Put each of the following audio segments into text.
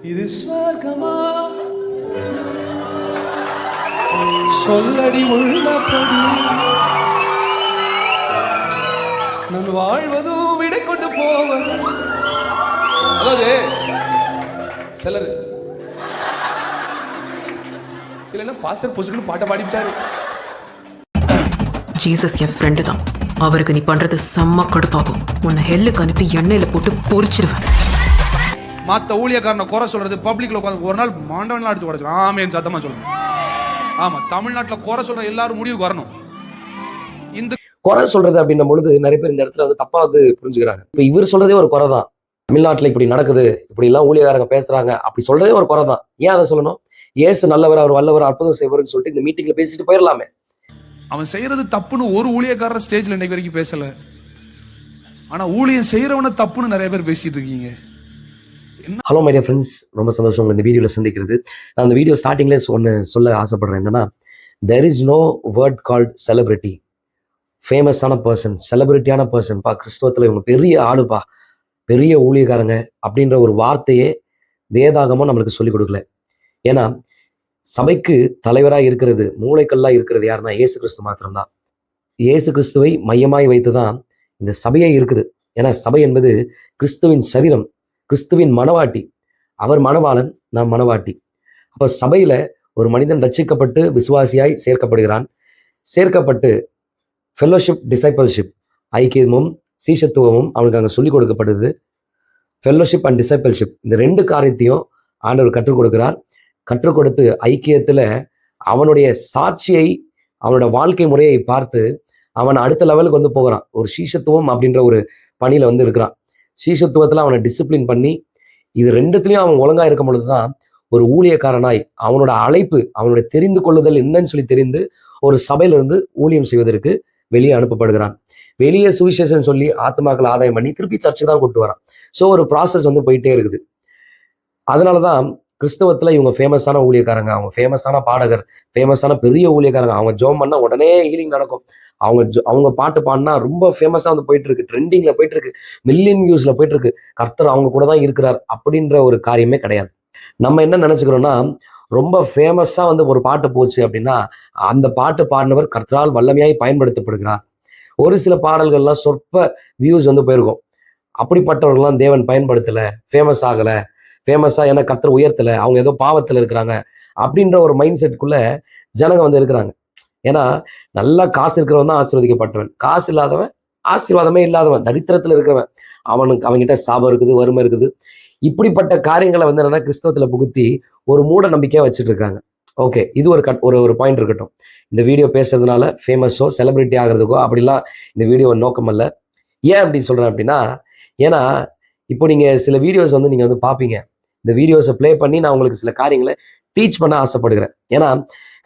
இது ஸ்வர்கமா சொல்லடி உள்ளபடி நான் வாழ்வதும் விடை கொண்டு போவது. அதாவது சிலர் இல்லைன்னா பாஸ்டர் பொசுக்குன்னு பாட்டை பாடிவிட்டாரு. ஜீசஸ் என் ஃப்ரெண்டு தான். அவருக்கு நீ பண்றது செம்ம கடுப்பாகும். உன்னை ஹெல்லுக்கு அனுப்பி எண்ணெயில போட்டு பொரிச்சிருவேன். மற்ற ஊழியக்காரனை குறை சொல்றது பப்ளிக்ல உட்காந்து ஒரு நாள் மாண்டவன்லாம் எடுத்து உடச்சு ஆமேன்னு சத்தமா சொல்லணும். ஆமா, தமிழ்நாட்டில் குறை சொல்ற எல்லாரும் முடிவுக்கு வரணும். இந்த குறை சொல்றது அப்படின்னும் பொழுது நிறைய பேர் இந்த இடத்துல வந்து தப்பா வந்து புரிஞ்சுக்கிறாங்க. இப்ப இவர் சொல்றதே ஒரு குறை தான். தமிழ்நாட்டில் இப்படி நடக்குது, இப்படி எல்லாம் ஊழியக்காரங்க பேசுறாங்க, அப்படி சொல்றதே ஒரு குறை தான். ஏன் அதை சொல்லணும்? இயேசு நல்லவர், அவர் வல்லவர், அற்புதம் செய்வார்னு சொல்லிட்டு இந்த மீட்டிங்ல பேசிட்டு போயிடலாமே. அவன் செய்யறது தப்புன்னு ஒரு ஊழியக்காரர் ஸ்டேஜ்ல இன்னைக்கு வரைக்கும் பேசல. ஆனா ஊழியம் செய்யறவன தப்புன்னு நிறைய பேர் பேசிட்டு இருக்கீங்க. ஹலோ மை டியர் ஃப்ரெண்ட்ஸ், ரொம்ப சந்தோஷம் உங்களை இந்த வீடியோவில் சந்திக்கிறது. நான் இந்த வீடியோ ஸ்டார்டிங்லேயே ஒன்று சொல்ல ஆசைப்படுறேன். என்னன்னா, there is no word called celebrity. ஃபேமஸான பர்சன், செலிபிரிட்டியான பர்சன் பா, கிறிஸ்தவத்தில் இவங்க பெரிய ஆளுப்பா, பெரிய ஊழியக்காரங்க அப்படின்ற ஒரு வார்த்தையே வேதாகமும் நம்மளுக்கு சொல்லிக் கொடுக்கல. ஏன்னா சபைக்கு தலைவராக இருக்கிறது, மூளைக்கல்லாக இருக்கிறது யாருன்னா இயேசு கிறிஸ்து மாத்திரம்தான். இயேசு கிறிஸ்துவை மையமாய் வைத்து தான் இந்த சபையே இருக்குது. ஏன்னா சபை என்பது கிறிஸ்துவின் சரீரம், கிறிஸ்துவின் மணவாட்டி. அவர் மணவாளன், நாம் மணவாட்டி. அப்போ சபையில ஒரு மனிதன் ரட்சிக்கப்பட்டு விசுவாசியாய் சேர்க்கப்படுகிறான். சேர்க்கப்பட்டு ஃபெல்லோஷிப், டிசைபிள்ஷிப், ஐக்கியமும் சீஷத்துவமும் அவனுக்கு அங்கே சொல்லிக் கொடுக்கப்படுது. ஃபெல்லோஷிப் அண்ட் டிசைபிள்ஷிப், இந்த ரெண்டு காரியத்தையும் ஆண்டவர் கற்றுக் கொடுக்கிறார். கற்றுக் கொடுத்து ஐக்கியத்துல அவனுடைய சாட்சியை, அவனோட வாழ்க்கை முறையை பார்த்து அவன் அடுத்த லெவலுக்கு வந்து போகிறான். ஒரு சீஷத்துவம் அப்படின்ற ஒரு பணியில வந்து இருக்கிறான். சீஷத்துவத்துல அவனை டிசிப்ளின் பண்ணி, இது ரெண்டுத்துலயும் அவன் ஒழுங்கா இருக்கும் பொழுதுதான் ஒரு ஊழியக்காரனாய் அவனோட அழைப்பு, அவனுடைய தெரிந்து கொள்ளுதல் என்னன்னு சொல்லி தெரிந்து ஒரு சபையிலிருந்து ஊழியம் செய்வதற்கு வெளியே அனுப்பப்படுகிறான். வெளியே சுவிசேஷன் சொல்லி ஆத்மாக்கள் ஆதாயம் பண்ணி திருப்பி சர்ச்சுக்கு தான் கூப்பிட்டு வரான். ஸோ ஒரு ப்ராசஸ் வந்து போயிட்டே இருக்குது. அதனாலதான் கிறிஸ்தவத்துல இவங்க ஃபேமஸான ஊழியக்காரங்க, அவங்க ஃபேமஸான பாடகர், ஃபேமஸான பெரிய ஊழியக்காரங்க. அவங்க ஜோம் பண்ணா உடனே ஹீலிங் நடக்கும். அவங்க பாட்டு பாடினா ரொம்ப ஃபேமஸா வந்து போயிட்டு இருக்கு, ட்ரெண்டிங்ல போயிட்டு இருக்கு, மில்லியன் வியூஸ்ல போயிட்டு இருக்கு. கர்த்தர் அவங்க கூட தான் இருக்கிறார் அப்படின்ற ஒரு காரியமே கிடையாது. நம்ம என்ன நினைச்சுக்கிறோம்னா, ரொம்ப ஃபேமஸா வந்து ஒரு பாட்டு போச்சு அப்படின்னா அந்த பாட்டு பாடினவர் கர்த்தரால் வல்லமையாய் பயன்படுத்தப்படுகிறார். ஒரு சில பாடல்கள்லாம் சொற்ப வியூஸ் வந்து போயிருக்கும். அப்படிப்பட்டவர்கள்லாம் தேவன் பயன்படுத்தல, ஃபேமஸ் ஆகல, ஃபேமஸா ஏன்னா கர்த்தர் உயர்த்தல, அவங்க ஏதோ பாவத்துல இருக்கிறாங்க அப்படின்ற ஒரு மைண்ட் செட்டுக்குள்ள ஜனங்க வந்து இருக்கிறாங்க. ஏன்னா நல்லா காசு இருக்கிறவன் தான் ஆசீர்வதிக்கப்பட்டவன், காசு இல்லாதவன் ஆசீர்வாதமே இல்லாதவன், தரித்திரத்துல இருக்கிறவன், அவன்கிட்ட சாபம் இருக்குது, வறுமை இருக்குது. இப்படிப்பட்ட காரியங்களை வந்து என்னன்னா கிறிஸ்தவத்துல புகுத்தி ஒரு மூட நம்பிக்கையா வச்சுட்டு இருக்காங்க. ஓகே, இது ஒரு பாயிண்ட் இருக்கட்டும். இந்த வீடியோ பேசுறதுனால ஃபேமஸோ செலிபிரிட்டி ஆகிறதுக்கோ அப்படிலாம் இந்த வீடியோ நோக்கம் அல்ல. ஏன் அப்படி சொல்றேன் அப்படின்னா, ஏன்னா இப்போ நீங்க சில வீடியோஸ் வந்து நீங்க வந்து பார்ப்பீங்க. இந்த வீடியோஸை ப்ளே பண்ணி நான் உங்களுக்கு சில காரியங்களை டீச் பண்ண ஆசைப்படுகிறேன். ஏன்னா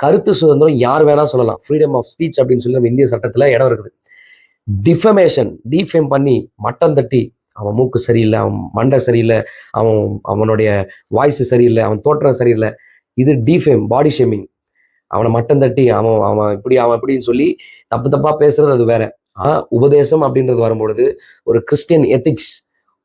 கருத்து சுதந்திரம் யார் வேணா சொல்லலாம், ஃப்ரீடம் ஆஃப் ஸ்பீச் அப்படின்னு சொல்லி நம்ம இந்திய சட்டத்துல இடம் இருக்குது. டிஃபேம் பண்ணி மட்டம் தட்டி, அவன் மூக்கு சரியில்லை, அவன் மண்டை சரியில்லை, அவனுடைய வாய்ஸ் சரியில்லை, அவன் தோற்றம் சரியில்லை, இது டிஃபேம், பாடி ஷேமிங். அவனை மட்டம் தட்டி அவன் இப்படின்னு சொல்லி தப்பு தப்பா பேசுறது அது வேற. உபதேசம் அப்படின்றது வரும்பொழுது ஒரு கிறிஸ்டியன் எத்திக்ஸ்,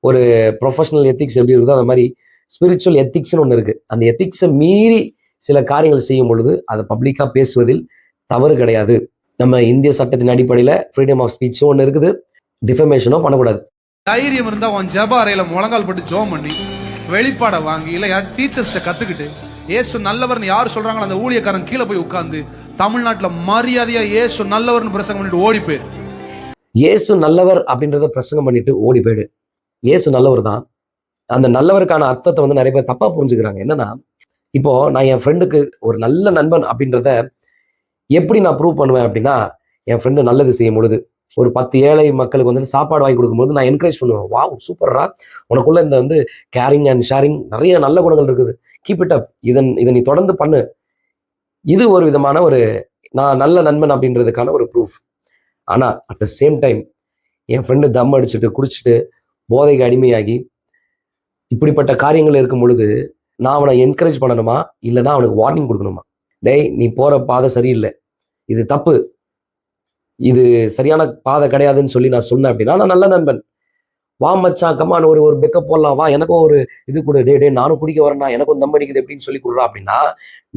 ஒரு ப்ரொஃபஷனல் எத்திக்ஸ் எப்படி இருக்குதோ அந்த மாதிரி ஸ்பிரிச்சுவல் எத்திக்ஸ்னு ஒன்று இருக்கு. அந்த எத்திக்ஸை மீறி சில காரியங்கள் செய்யும் பொழுது அதை பப்ளிக்கா பேசுவதில் தவறு கிடையாது. நம்ம இந்திய சட்டத்தின் அடிப்படையில் ஃப்ரீடம் ஆஃப் ஸ்பீச்சும் ஒன்று இருக்குது, டிஃபமேஷனும் பண்ணக்கூடாது. தைரியம் இருந்தா உன் ஜப அறையில முழங்கால் போட்டு ஜோம் பண்ணி வெளிப்பாடை வாங்கி இல்ல யார் டீச்சர்ஸ்ட கத்துக்கிட்டு ஏசு நல்லவர்னு யார் சொல்றாங்களோ அந்த ஊழியக்காரன் கீழே போய் உட்கார்ந்து தமிழ்நாட்டுல மரியாதையா ஏசு நல்லவர்னு பிரசங்கம் பண்ணிட்டு ஓடி போயிரு. ஏசு நல்லவர் அப்படின்றத பிரசங்கம் பண்ணிட்டு ஓடி போயிடு. ஏசு நல்லவர் தான். அந்த நல்லவருக்கான அர்த்தத்தை வந்து நிறைய பேர் தப்பா புரிஞ்சுக்கிறாங்க. என்னன்னா, இப்போ நான் என் ஃப்ரெண்டுக்கு ஒரு நல்ல நண்பன் அப்படின்றத எப்படி நான் ப்ரூவ் பண்ணுவேன் அப்படின்னா, என் ஃப்ரெண்டு நல்லது செய்யும் பொழுது, ஒரு 10 ஏழை மக்களுக்கு வந்து சாப்பாடு வாங்கி கொடுக்கும்போது நான் என்கரேஜ் பண்ணுவேன். வாவ் சூப்பர்ரா, உனக்குள்ள இந்த வந்து கேரிங் அண்ட் ஷேரிங் நிறைய நல்ல குணங்கள் இருக்குது, கீப் இட் அப், இதை நீ தொடர்ந்து பண்ணு. இது ஒரு விதமான ஒரு நான் நல்ல நண்பன் அப்படின்றதுக்கான ஒரு ப்ரூஃப். ஆனா அட் த சேம் டைம் என் ஃப்ரெண்டு தம் அடிச்சுட்டு குடிச்சிட்டு போதைக்கு அடிமையாகி இப்படிப்பட்ட காரியங்கள் இருக்கும் பொழுது நான் அவனை என்கரேஜ் பண்ணணுமா, இல்லைன்னா அவனுக்கு வார்னிங் கொடுக்கணுமா? டேய், நீ போற பாதை சரியில்லை, இது தப்பு, இது சரியான பாதை கிடையாதுன்னு சொல்லி நான் சொன்னேன் அப்படின்னா நான் நல்ல நண்பன். வா மச்சான் கம்மான் ஒரு பெக்கப் போடலாம், வா எனக்கும் ஒரு இது கொடு, டே நானும் குடிக்க வரேன்னா எனக்கும் தம் அடிக்குது எப்படின்னு சொல்லி கொடுறா அப்படின்னா,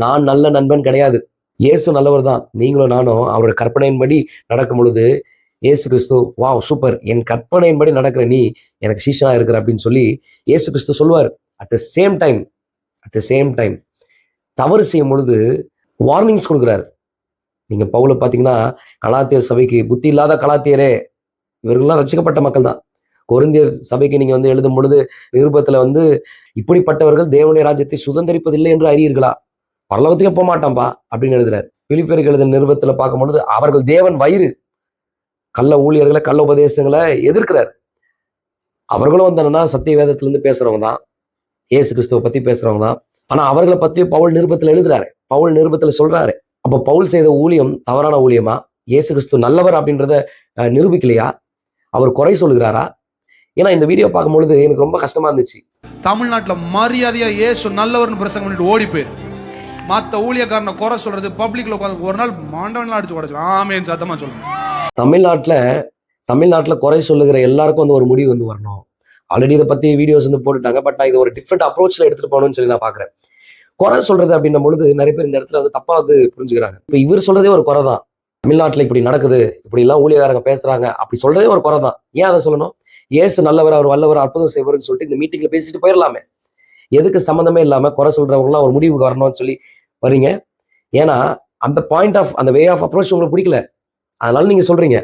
நான் நல்ல நண்பன் கிடையாது. இயேசு நல்லவர் தான். நீங்களும் நானும் அவரோட கற்பனையின்படி நடக்கும் பொழுது இயேசு கிறிஸ்து வா சூப்பர், என் கற்பனையின்படி நடக்கிற நீ எனக்கு சீஷனா இருக்கிற அப்படின்னு சொல்லி இயேசு கிறிஸ்து சொல்லுவார். அட் த சேம் டைம் தவறு செய்யும் பொழுது வார்னிங்ஸ் கொடுக்குறாரு. நீங்க பவுல பாத்தீங்கன்னா, கலாத்தியர் சபைக்கு புத்தி இல்லாத கலாத்தியரே, இவர்கள்லாம் ரட்சிக்கப்பட்ட மக்கள் தான். கொரிந்தியர் சபைக்கு நீங்க எழுதும் பொழுது நிருபத்துல இப்படிப்பட்டவர்கள் தேவனுடைய ராஜ்யத்தை சுதந்திரிப்பதில்லை என்று அறியீர்களா, பரலோகத்துக்கே போக மாட்டான்பா அப்படின்னு எழுதுறாரு. பிலிப்பியருக்கு எழுதின நிருபத்துல பார்க்கும் பொழுது அவர்கள் தேவன் வயிறு, கள்ள ஊழியர்களை கள்ள உபதேசங்களை எதிர்க்கிறார். அவர்களும் என்னன்னா சத்திய வேதத்துல இருந்து பேசுறவங்க தான், இயேசு கிறிஸ்துவை பத்தி பேசுறவங்க தான். ஆனா அவர்களை பத்தி பவுல் நிருபத்துல எழுதுறாரு, பவுல் நிருபத்துல சொல்றாரு. அப்ப பவுல் செய்த ஊழியம் தவறான ஊழியமா, இயேசு கிறிஸ்து நல்லவர் அப்படின்றத நிரூபிக்கலையா, அவர் குறை சொல்லுகிறாரா? ஏன்னா இந்த வீடியோ பார்க்கும்பொழுது எனக்கு ரொம்ப கஷ்டமா இருந்துச்சு. தமிழ்நாட்டுல மரியாதையா இயேசு நல்லவர்னு பிரசங்கம் பண்ணிட்டு ஓடி போயிரு. மத்த ஊழியக்காரனை குறை சொல்றது பப்ளிக்ல உட்காந்து ஒரு நாள் மாண்டவன்லாம் அடிச்சு உடச்சு ஆமேன்னு சத்தமா சொல்லுங்க. தமிழ்நாட்டுல குறை சொல்லுகிற எல்லாருக்கும் ஒரு முடிவு வரணும். ஆல்ரெடி இதை பத்தி வீடியோஸ் போட்டுட்டாங்க. பட் நான் இது ஒரு டிஃப்ரெண்ட் அப்ரோச்ல எடுத்துட்டு போகணும்னு சொல்லி நான் பாக்குறேன். குறை சொல்றது அப்படின்னும் பொழுது நிறைய பேர் இந்த இடத்துல தப்பா புரிஞ்சுக்கிறாங்க. இப்ப இவர் சொல்றதே ஒரு குறை தான். தமிழ்நாட்டுல இப்படி நடக்குது, இப்படி எல்லாம் ஊழியக்காரங்க பேசுறாங்க, அப்படி சொல்றதே ஒரு குறை தான். ஏன் அதை சொல்லணும்? இயேசு நல்லவர், அவர் வல்லவர், அற்புதம் செய்வார்னு சொல்லிட்டு இந்த மீட்டிங்ல பேசிட்டு போயிடலாமே. எதுக்கு சம்மந்தமே இல்லாம குறை சொல்றவங்கலாம் ஒரு முடிவுக்கு வரணும்னு சொல்லி வரீங்க? ஏன்னா அந்த பாயிண்ட் ஆஃப் அந்த வே ஆஃப் அப்ரோச் உங்களுக்கு பிடிக்கல, அதனால நீங்க சொல்றீங்க.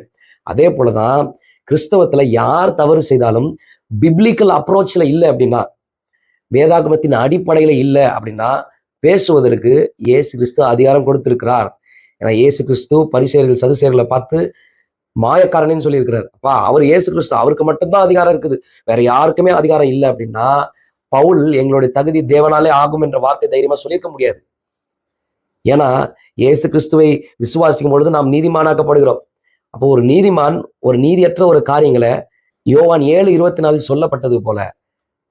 அதே போலதான் கிறிஸ்தவத்துல யார் தவறு செய்தாலும் பிப்ளிக்கல் அப்ரோச்ல இல்லை அப்படின்னா, வேதாகமத்தின் அடிப்படையில இல்லை அப்படின்னா பேசுவதற்கு இயேசு கிறிஸ்து அதிகாரம் கொடுத்திருக்கிறார். ஏன்னா இயேசு கிறிஸ்து பரிசேயர்கள் சதுசேயர்களை பார்த்து மாயக்காரனேன்னு சொல்லியிருக்கிறார். அப்பா அவர் இயேசு கிறிஸ்து, அவருக்கு மட்டும்தான் அதிகாரம் இருக்குது, வேற யாருக்குமே அதிகாரம் இல்லை அப்படின்னா பவுல் எங்களுடைய தகுதி தேவனாலே ஆகும் என்ற வார்த்தை தைரியமா சொல்லியிருக்க முடியாது. ஏன்னா இயேசு கிறிஸ்துவை விசுவாசிக்கும் பொழுது நாம் நீதிமானாக்கப்படுகிறோம். அப்போ ஒரு நீதிமான் ஒரு நீதியற்ற ஒரு காரியங்களை யோவான் 7:24 சொல்லப்பட்டது போல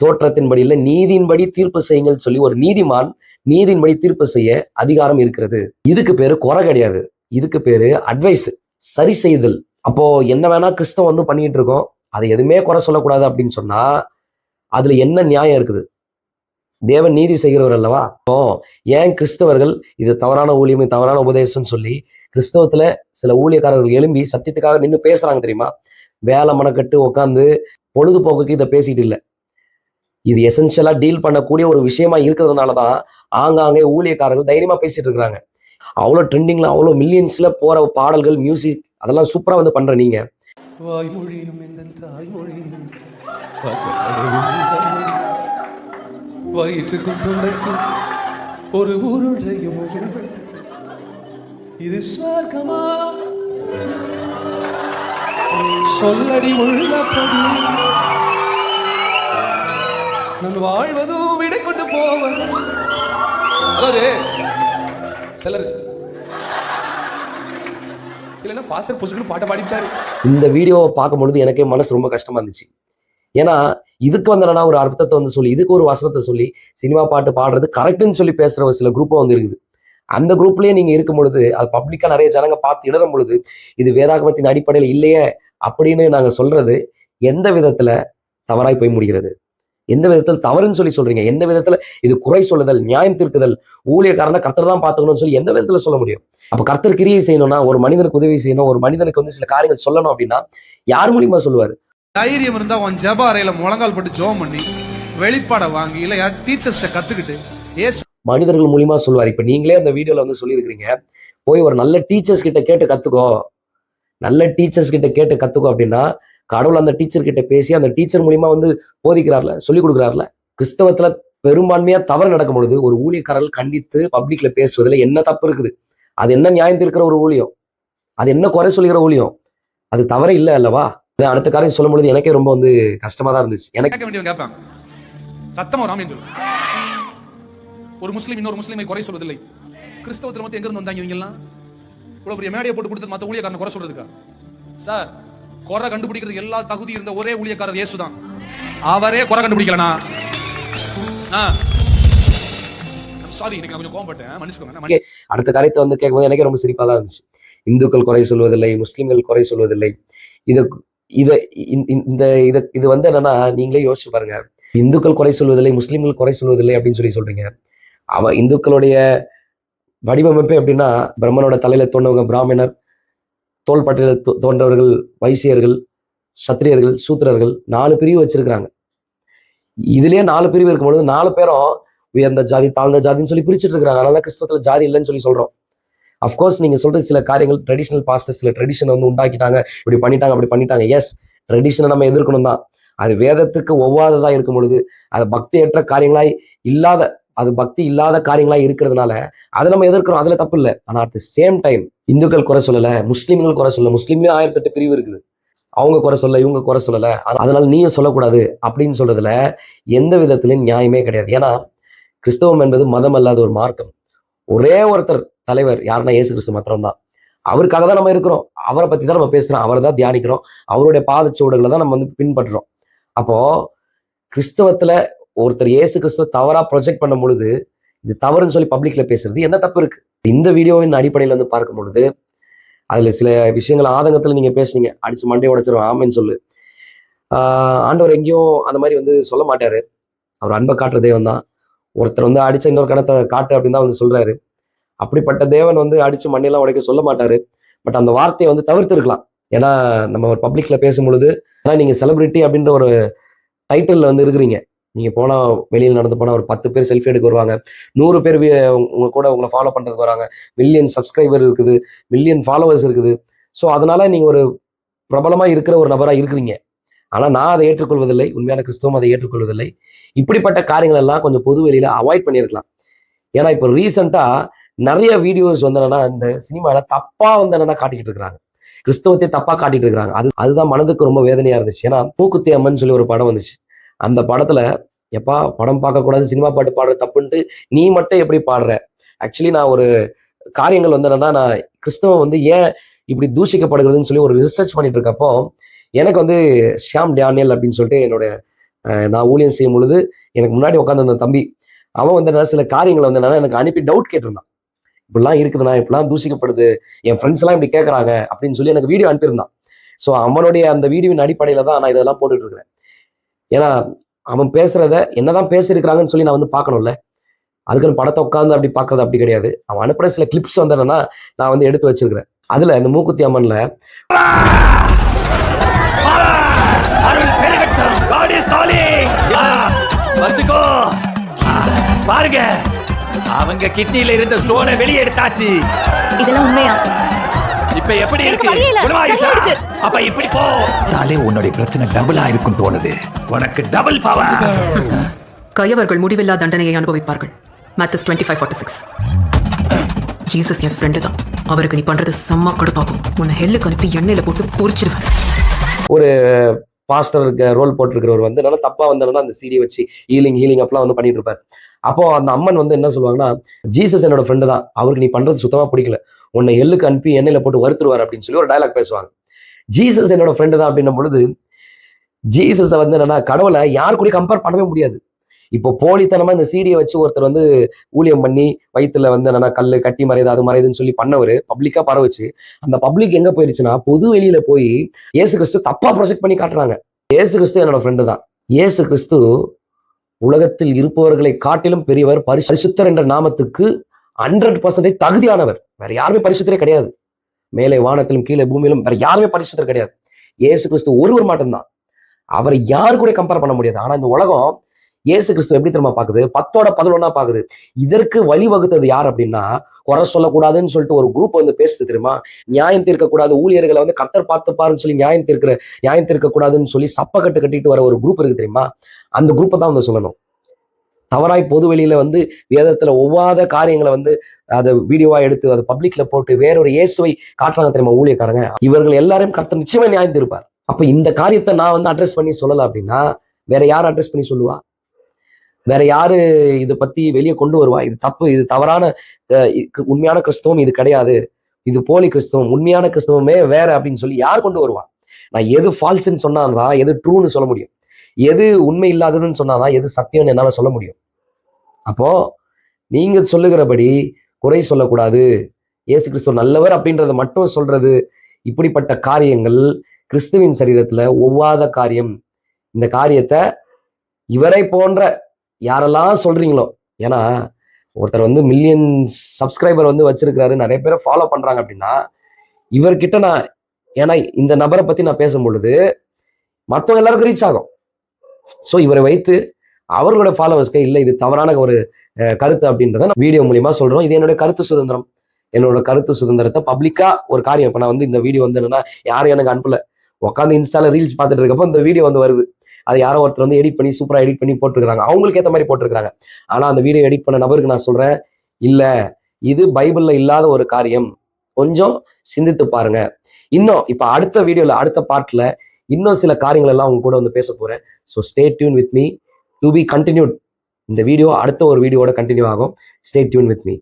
தோற்றத்தின்படி இல்லை நீதியின்படி தீர்ப்பு செய்யுங்கள் சொல்லி ஒரு நீதிமான் நீதியின்படி தீர்ப்பு செய்ய அதிகாரம் இருக்கிறது. இதுக்கு பேரு குறை கிடையாது, இதுக்கு பேரு அட்வைஸ், சரி செய்தல். அப்போ என்ன வேணா கிறிஸ்தவம் பண்ணிட்டு இருக்கோம், அதை எதுவுமே குறை சொல்லக்கூடாது அப்படின்னு சொன்னா அதுல என்ன நியாயம் இருக்குது? தேவன் நீதி செய்கிறவர் அல்லவா? ஏன் கிறிஸ்தவர்கள் இது தவறான ஊழியம், தவறான உபதேசம்னு சொல்லி கிறிஸ்தவத்துல சில ஊழியக்காரர்கள் எழும்பி சத்தியத்துக்காக நின்று பேசுறாங்க தெரியுமா? வேலை மனக்கட்டு உட்காந்து பொழுதுபோக்குக்கு இதை பேசிட்டு இல்லை, இது எசென்ஷியலா டீல் பண்ணக்கூடிய ஒரு விஷயமா இருக்கிறதுனாலதான் ஆங்காங்கே ஊழியக்காரர்கள் தைரியமா பேசிட்டு இருக்கிறாங்க. அவ்வளோ ட்ரெண்டிங்ல அவ்வளோ மில்லியன்ஸ்ல போற பாடல்கள், மியூசிக் அதெல்லாம் சூப்பரா பண்ற நீங்க. வாய்மொழியும் இந்த தாய்மொழியும் வயிற்றுக்கும் தொண்டைக்கும் ஒரு ஊருடையும் இது சொர்க்கமா சொல்லடி உள்ளபடி நான் வாழ்வதும் விடை கொண்டு போவது. அதாவது சிலர் இல்லைன்னா பாஸ்டர் பொசுக்குன்னு பாட்டை பாடிட்டாரு. இந்த வீடியோவை பார்க்கும் பொழுது எனக்கே மனசு ரொம்ப கஷ்டமா இருந்துச்சு. ஏன்னா இதுக்கு என்னன்னா ஒரு அர்த்தத்தை சொல்லி, இதுக்கு ஒரு வசனத்தை சொல்லி சினிமா பாட்டு பாடுறது கரெக்டுன்னு சொல்லி பேசுற ஒரு சில குரூப்பும் இருக்குது. அந்த குரூப்லயே நீங்க இருக்கும் பொழுது அது பப்ளிக்கா நிறைய ஜனங்க பார்த்து இடரும் பொழுது இது வேதாகமத்தின் அடிப்படையில் இல்லையே அப்படின்னு நாங்க சொல்றது எந்த விதத்துல தவறாய் போய் முடிகிறது? எந்த விதத்தில் தவறுன்னு சொல்லி சொல்றீங்க? எந்த விதத்துல இது குறை சொல்லுதல், நியாயம் தீர்க்குதல், ஊழியக்காரனை கர்த்தர் தான் பார்த்துக்கணும்னு சொல்லி எந்த விதத்துல சொல்ல முடியும்? அப்ப கர்த்தர் கிரியை செய்யணும்னா, ஒரு மனிதனுக்கு உதவி செய்யணும், ஒரு மனிதனுக்கு சில காரியங்கள் சொல்லணும் அப்படின்னா யார் மூலியமா சொல்லுவாரு? தைரியம் இருந்தா உன் ஜெப அறையில முழங்கால் போட்டு ஜெபம் பண்ணி வெளிப்பாட வாங்கி இல்ல யார் டீச்சர்ஸ்ட கத்துக்கிட்டு மனிதர்கள் மூலியமா சொல்லுவார். இப்ப நீங்களே அந்த வீடியோல சொல்லியிருக்கிறீங்க, போய் ஒரு நல்ல டீச்சர்ஸ் கிட்ட கேட்டு கத்துக்கோ, நல்ல டீச்சர்ஸ் கிட்ட கேட்டு கத்துக்கோ அப்படின்னா கடவுள் அந்த டீச்சர் கிட்ட பேசி அந்த டீச்சர் மூலியமா போதிக்கிறார்ல, சொல்லி கொடுக்குறாருல. கிறிஸ்தவத்துல பெரும்பான்மையா தவறு நடக்கும் பொழுது ஒரு ஊழியக்காரர்கள் கண்டித்து பப்ளிக்ல பேசுவதில் என்ன தப்பு இருக்குது? அது என்ன நியாயம் இருக்கிற ஒரு ஊழியம்? அது என்ன குறை சொல்லுகிற ஊழியம்? அது தவறே இல்லை அல்லவா? அடுத்த காரியம் சொல்லும் பொழுது எனக்கே ரொம்ப கஷ்டமா தான் இருந்துச்சு. எனக்கு கேட்பாங்க சத்தமா ராமன் சொல்லு, ஒரு முஸ்லீம் இன்னொரு முஸ்லீமை குறை சொல்வதில்லை. கிறிஸ்தவத்துல மொத்தம் எங்க இருந்து வந்தாங்க இவங்க எல்லாம்? இவ்வளவு பெரிய மேடையை போட்டு கொடுத்து மத்த ஊழியக்காரனை குறை சொல்றதுக்கா? சார், குறை கண்டுபிடிக்கிறதுக்கு எல்லா தகுதி இருந்த ஒரே ஊழியக்காரர் இயேசு தான். அவரே குறை கண்டுபிடிக்கலனா சாரி, இன்னைக்கு நான் கொஞ்சம் கோபப்பட்டேன், மன்னிச்சுக்கோங்க. அடுத்த காரியத்தை கேட்கும்போது எனக்கே ரொம்ப சிரிப்பா தான் இருந்துச்சு. இந்துக்கள் குறை சொல்வதில்லை, முஸ்லிம்கள் குறை சொல்வதில்லை. இது இதை இது வந்து என்னன்னா நீங்களே யோசிச்சு பாருங்க. இந்துக்கள் குறை சொல்வதில்லை, முஸ்லீம்கள் குறை சொல்வதில்லை அப்படின்னு சொல்றீங்க. இந்துக்களுடைய வடிவமைப்பு எப்படின்னா, பிரம்மனோட தலையில தோன்றவங்க பிராமணர், தோள்பட்டையில தோன்றவர்கள் வைசியர்கள், சத்திரியர்கள், சூத்திரர்கள், 4 பிரிவு வச்சிருக்கிறாங்க. இதுலயே 4 பிரிவு இருக்கும்பொழுது 4 பேரும் உயர்ந்த ஜாதி தாழ்ந்த ஜாதின்னு சொல்லி பிரிச்சுட்டு இருக்காங்க. அதனால கிறிஸ்தவத்துல ஜாதி இல்லைன்னு சொல்லி சொல்றோம். அஃப்கோர்ஸ் நீங்க சொல்ற சில காரியங்கள் ட்ரெடிஷனல் பாஸ்டர்ஸ் சில ட்ரெடிஷனை வந்து உண்டாக்கிட்டாங்க, இப்படி பண்ணிட்டாங்க அப்படி பண்ணிட்டாங்க. எஸ், ட்ரெடிஷனை நம்ம எதிர்க்கணும் தான். அது வேதத்துக்கு ஒவ்வாததா இருக்கும் பொழுது, அது பக்தியற்ற காரியங்களாய் இல்லாத, அது பக்தி இல்லாத காரியங்களா இருக்கிறதுனால அதை நம்ம எதிர்க்கிறோம். அதுல தப்பு இல்லை. ஆனா அட் தி சேம் டைம் இந்துக்கள் குறை சொல்லல, முஸ்லீம்கள் குறை சொல்லல. முஸ்லீம்லயும் 1008 பிரிவு இருக்குது. அவங்க குறை சொல்ல, இவங்க குறை சொல்லல, அதனால நீங்க சொல்லக்கூடாது அப்படின்னு சொல்றதுல எந்த விதத்திலும் நியாயமே கிடையாது. ஏன்னா கிறிஸ்தவம் என்பது மதம் அல்லாத ஒரு மார்க்கம். ஒரே ஒருத்தர் தலைவர் யாருன்னா இயேசு கிறிஸ்து மாத்திரம் தான். அவருக்காக தான் நம்ம இருக்கிறோம். அவரை பத்தி தான் நம்ம பேசுறோம், அவரை தான் தியானிக்கிறோம், அவருடைய பாதச்சுவடுகளை தான் நம்ம வந்து பின்பற்றுறோம். அப்போ கிறிஸ்தவத்துல ஒருத்தர் இயேசு கிறிஸ்துவ தவறா ப்ரொஜெக்ட் பண்ணும் பொழுது, இது தவறுன்னு சொல்லி பப்ளிக்ல பேசுறது என்ன தப்பு இருக்கு? இந்த வீடியோவின் அடிப்படையில் வந்து பார்க்கும் பொழுது அதுல சில விஷயங்கள் ஆதங்கத்துல நீங்க பேசுனீங்க, அடிச்சு மண்டையை உடைச்சிரும் ஆமைன்னு சொல்லு. ஆண்டவர் எங்கேயும் அந்த மாதிரி வந்து சொல்ல மாட்டாரு. அவர் அன்பை காட்டுற தேவன் தான். ஒருத்தர் வந்து அடிச்ச இன்னொரு கணத்தை காட்டு அப்படின்னு தான் வந்து சொல்றாரு. அப்படிப்பட்ட தேவன் வந்து அடிச்சு மண்டையெல்லாம் உடைக்க சொல்ல மாட்டாரு. பட் அந்த வார்த்தையை வந்து தவிர்த்து இருக்கலாம். ஏன்னா நம்ம ஒரு பப்ளிக்ல பேசும் பொழுது, ஏன்னா நீங்க செலிபிரிட்டி அப்படின்ற ஒரு டைட்டில் வந்து இருக்கிறீங்க. நீங்க போனா வெளியில் நடந்து போனா ஒரு 10 பேர் செல்ஃபி எடுக்க வருவாங்க, 100 பேர் உங்க கூட உங்களை ஃபாலோ பண்றதுக்கு வராங்க, மில்லியன் சப்ஸ்கிரைபர் இருக்குது, மில்லியன் ஃபாலோவர்ஸ் இருக்குது. ஸோ அதனால நீங்க ஒரு பிரபலமா இருக்கிற ஒரு நபரா இருக்கிறீங்க. ஆனா நான் அதை ஏற்றுக்கொள்வதில்லை, உண்மையான கிறிஸ்தவம் அதை ஏற்றுக்கொள்வதில்லை. இப்படிப்பட்ட காரியங்கள் எல்லாம் கொஞ்சம் பொது வெளியில அவாய்ட் பண்ணியிருக்கலாம். ஏன்னா இப்போ ரீசெண்டா நிறைய வீடியோஸ் வந்து என்னன்னா இந்த சினிமால தப்பா வந்து என்னன்னா காட்டிக்கிட்டு இருக்கிறாங்க, கிறிஸ்தவத்தை தப்பா காட்டிட்டு இருக்கிறாங்க. அதுதான் மனதுக்கு ரொம்ப வேதனையா இருந்துச்சு. ஏன்னா மூக்குத்தி அம்மன் சொல்லி ஒரு படம் வந்துச்சு. அந்த படத்துல எப்பா படம் பார்க்கக்கூடாது, சினிமா பாட்டு பாடுற தப்புன்ட்டு நீ மட்டும் எப்படி பாடுற? ஆக்சுவலி நான் ஒரு காரியங்கள் வந்து என்னன்னா, நான் கிறிஸ்தவம் வந்து ஏன் இப்படி தூஷிக்கப்படுகிறதுன்னு சொல்லி ஒரு ரிசர்ச் பண்ணிட்டு இருக்கப்போ எனக்கு வந்து ஷியாம் டேனியல் அப்படின்னு சொல்லிட்டு என்னுடைய நான் ஊழியம் செய்யும் பொழுது எனக்கு முன்னாடி உட்காந்து அந்த தம்பி, அவன் வந்து சில காரியங்களை வந்து என்னன்னா எனக்கு அனுப்பி டவுட் கேட்டிருந்தான். இப்படிலாம் இருக்குதுண்ணா, இப்படிலாம் தூஷிக்கப்படுது, என் ஃப்ரெண்ட்ஸ் எல்லாம் இப்படி கேட்கறாங்க அப்படின்னு சொல்லி எனக்கு வீடியோ அனுப்பியிருந்தான். ஸோ அவனுடைய அந்த வீடியோவின் அடிப்படையில தான் நான் இதெல்லாம் போட்டுட்டு இருக்கிறேன். ஏன்னா அவன் பேசுறத என்னதான் பேசியிருக்கிறாங்கன்னு சொல்லி நான் வந்து பார்க்கணும்ல. அதுக்குன்னு படத்தை உட்காந்து அப்படி பார்க்கறது அப்படி கிடையாது. அவன் அனுப்புற சில கிளிப்ஸ் வந்து என்னன்னா நான் வந்து எடுத்து வச்சிருக்கிறேன். அதுல இந்த மூக்குத்தி அம்மன்ல பாருங்க, அவங்க கிட்னில இருந்த ஸ்டோனை வெளியே எடுத்தாச்சு. இதெல்லாம் உண்மையா? இப்ப எப்படி இருக்கு? அப்ப இப்படி போ. நாளே உன்னுடைய பிரச்சனை டபுளா இருக்கும் தோணுது. உனக்கு டபுள் பவர். கயவர்கள் முடிவில்லா தண்டனையை அனுபவிப்பார்கள். Matthew 25:46. ஜீசஸ் என் ஃப்ரெண்டு தான். அவருக்கு நீ பண்றது செம்ம கடுப்பாகும். உன்னை ஹெல்லுக்கு அனுப்பி எண்ணெயில போட்டு பொரிச்சிருவேன். ஒரு பாஸ்டருக்கு ரோல் போட்டிருக்கிறவர் வந்து நல்லா தப்பா வந்தாலும் அந்த சீடியை வச்சு ஹீலிங் அப்பெல்லாம் வந்து பண்ணிட்டு இருப்பார். அப்போ அந்த அம்மன் வந்து என்ன சொல்லுவாங்கன்னா, ஜீசஸ் என்னோட ஃப்ரெண்டு தான், அவருக்கு நீ பண்றது சுத்தமா பிடிக்கல, உன்னை எள்ளுக்கு அனுப்பி எண்ணெயில போட்டு வறுத்துருவார் அப்படின்னு சொல்லி ஒரு டயலாக் பேசுவாங்க. ஜீசஸ் என்னோட ஃப்ரெண்டு தான் அப்படின்னும் பொழுது ஜீசஸை வந்து என்னன்னா கடவுளை யார் கூட கம்பேர் பண்ணவே முடியாது. இப்போ போலித்தனமா இந்த சீடியை வச்சு ஒருத்தர் வந்து ஊழியம் பண்ணி வயிற்றுல வந்து என்னன்னா கல் கட்டி மறையுது அது மறையுதுன்னு சொல்லி பண்ணவர் பப்ளிக்கா பரவச்சு அந்த பப்ளிக் எங்க போயிருச்சுன்னா பொது வெளியில போய் இயேசு கிறிஸ்து தப்பா ப்ரொஜெக்ட் பண்ணி காட்டுறாங்க. இயேசு கிறிஸ்து என்னோட ஃப்ரெண்டு தான். இயேசு கிறிஸ்து உலகத்தில் இருப்பவர்களை காட்டிலும் பெரியவர், பரிசுத்தர் என்ற நாமத்துக்கு 100% தகுதியானவர். வேற யாருமே பரிசுத்தரே கிடையாது. மேலே வானத்திலும் கீழே பூமியிலும் வேற யாருமே பரிசுத்தர் கிடையாது. இயேசு கிறிஸ்து ஒருவர் மட்டும்தான். அவரை யாரு கூட கம்பேர் பண்ண முடியாது. ஆனா இந்த உலகம் இயேசு கிறிஸ்து எப்படி தெரியுமா பாக்குது? 10-11 பாக்குது. இதற்கு வழிவகுத்தது யார் அப்படின்னா, குறை சொல்லக்கூடாதுன்னு சொல்லிட்டு ஒரு குரூப் வந்து பேசுது தெரியுமா, நியாயம் தீர்க்கக்கூடாது, ஊழியர்களை வந்து கர்த்தர் பார்த்துப்பாருன்னு சொல்லி நியாயம் தீர்க்கக்கூடாதுன்னு சொல்லி சப்பக்கட்டு கட்டிட்டு வர ஒரு குரூப் இருக்கு தெரியுமா, அந்த குரூப்பை தான் வந்து சொல்லணும். தவறாய் பொது வெளியில வந்து வேதத்துல ஒவ்வாத காரியங்களை வந்து அதை வீடியோவா எடுத்து அதை பப்ளிக்ல போட்டு வேறொரு இயேசுவை காட்டுறாங்க தெரியுமா ஊழியக்காரங்க. இவர்கள் எல்லாரையும் கர்த்தர் நிச்சயமா நியாயம் தீர்ப்பார். அப்ப இந்த காரியத்தை நான் வந்து அட்ரஸ் பண்ணி சொல்லல அப்படின்னா வேற யார் அட்ரஸ் பண்ணி சொல்லுவா? வேற யாரு இதை பத்தி வெளியே கொண்டு வருவா? இது தப்பு, இது தவறான, உண்மையான கிறிஸ்தவம் இது கிடையாது, இது போலி கிறிஸ்தவம், உண்மையான கிறிஸ்தவமே வேற அப்படின்னு சொல்லி யார் கொண்டு வருவா? நான் எது ஃபால்ஸ்ன்னு சொன்னாதான் எது ட்ரூன்னு சொல்ல முடியும், எது உண்மை இல்லாததுன்னு சொன்னாதான் எது சத்தியம்னு என்னால சொல்ல முடியும். அப்போ நீங்க சொல்லுகிறபடி குறை சொல்லக்கூடாது, இயேசு கிறிஸ்துவ நல்லவர் அப்படின்றத மட்டும் சொல்றது, இப்படிப்பட்ட காரியங்கள் கிறிஸ்துவின் சரீரத்துல ஒவ்வாத காரியம். இந்த காரியத்தை இவரை போன்ற யாரெல்லாம் சொல்றீங்களோ, ஏன்னா ஒருத்தர் வந்து மில்லியன் சப்ஸ்கிரைபர் வந்து வச்சிருக்காரு, நிறைய பேரை ஃபாலோ பண்றாங்க அப்படின்னா, இவர்கிட்ட நான், ஏன்னா இந்த நபரை பத்தி நான் பேசும் பொழுது மற்றவங்க எல்லாருக்கும் ரீச் ஆகும். ஸோ இவரை வைத்து அவர்களோட ஃபாலோவர்ஸ்க்கு இல்லை இது தவறான ஒரு கருத்து அப்படின்றத நான் வீடியோ மூலியமா சொல்றோம். இது என்னுடைய கருத்து சுதந்திரம். என்னோட கருத்து சுதந்திரத்தை பப்ளிக்கா ஒரு காரியம். இப்போ நான் வந்து இந்த வீடியோ வந்து என்னன்னா, யாரும் எனக்கு அனுப்பல, உட்காந்து இன்ஸ்டால ரீல்ஸ் பார்த்துட்டு இருக்கப்போ இந்த வீடியோ வந்து வருது. அது யாரோ ஒருத்தர் வந்து எடிட் பண்ணி சூப்பரா எடிட் பண்ணி போட்டுருக்காங்க, அவங்களுக்கு ஏற்ற மாதிரி போட்டிருக்காங்க. ஆனா அந்த வீடியோ எடிட் பண்ண நபருக்கு நான் சொல்றேன், இல்ல இது பைபிள்ல இல்லாத ஒரு காரியம், கொஞ்சம் சிந்தித்து பாருங்க. இன்னும் இப்ப அடுத்த வீடியோல, அடுத்த பார்ட்ல இன்னும் சில காரியங்கள் எல்லாம் உங்க கூட வந்து பேச போறேன். So stay tune with me, to be continued. இந்த வீடியோ அடுத்த ஒரு வீடியோட கண்டினியூ ஆகும். Stay tune with me.